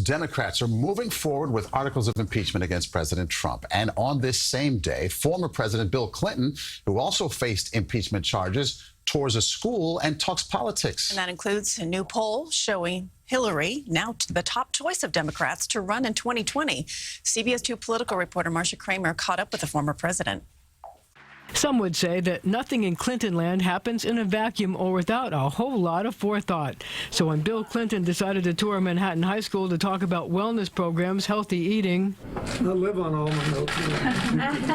Democrats are moving forward with articles of impeachment against President Trump. And on this same day, former President Bill Clinton, who also faced impeachment charges, tours a school and talks politics. And that includes a new poll showing Hillary now the top choice of Democrats to run in 2020. CBS 2 political reporter Marcia Kramer caught up with the former president. Some would say that nothing in Clinton land happens in a vacuum or without a whole lot of forethought. So when Bill Clinton decided to tour Manhattan High School to talk about wellness programs, healthy eating, I live on all my notes.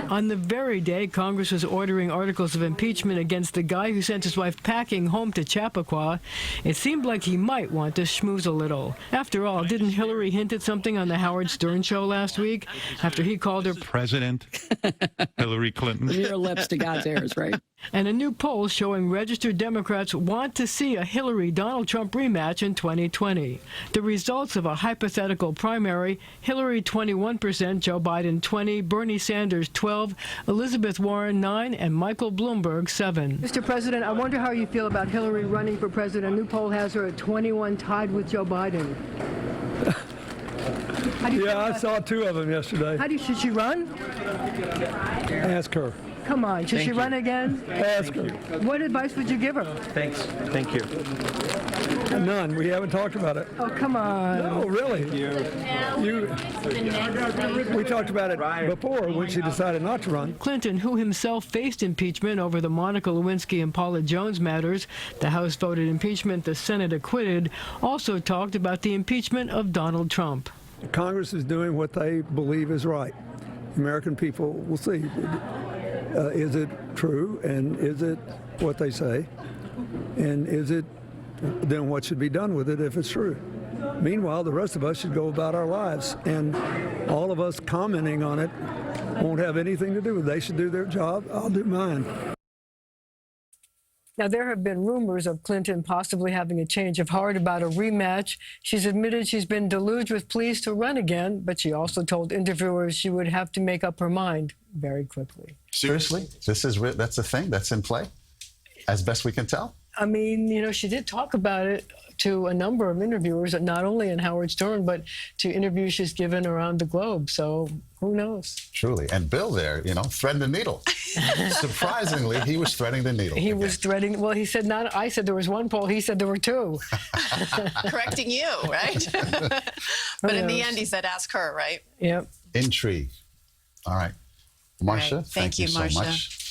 on the very day Congress was ordering articles of impeachment against the guy who sent his wife packing home to Chappaqua, it seemed like he might want to schmooze a little. After all, didn't Hillary hint at something on the Howard Stern show last week after he called her President Hillary Clinton? Your lips to God's ears, right? And a new poll showing registered Democrats want to see a Hillary-Donald Trump rematch in 2020. The results of a hypothetical primary: Hillary 21%, Joe Biden 20%, Bernie Sanders 12%, Elizabeth Warren 9%, and Michael Bloomberg 7%. Mr. President, I wonder how you feel about Hillary running for president. A new poll has her at 21, tied with Joe Biden. Yeah, I saw two of them yesterday. Should she run? Ask her. Come on, should she run again? Ask her. What advice would you give her? Thanks. Thank you. None. We haven't talked about it. Oh, come on. No, really. We talked about it before when she decided not to run. Clinton, who himself faced impeachment over the Monica Lewinsky and Paula Jones matters, the House voted impeachment, the Senate acquitted, also talked about the impeachment of Donald Trump. Congress is doing what they believe is right. American people will see. Is it true, and is it what they say, and is it then what should be done with it if it's true? Meanwhile, the rest of us should go about our lives, and all of us commenting on it won't have anything to do with it. They should do their job. I'll do mine. Now, there have been rumors of Clinton possibly having a change of heart about a rematch. She's admitted she's been deluged with pleas to run again, but she also told interviewers she would have to make up her mind very quickly. Seriously? That's a thing that's in play, as best we can tell? I mean, you know, she did talk about it to a number of interviewers, not only in Howard Stern, but to interviews she's given around the globe. So who knows? Truly. And Bill there, threading the needle. Surprisingly, he was threading the needle. He was threading. Well, he said not. I said there was one poll. He said there were two. Correcting you, right? But in the end, he said, ask her, right? Yep. Intrigue. All right. Marcia, Right. thank you so Marcia. much.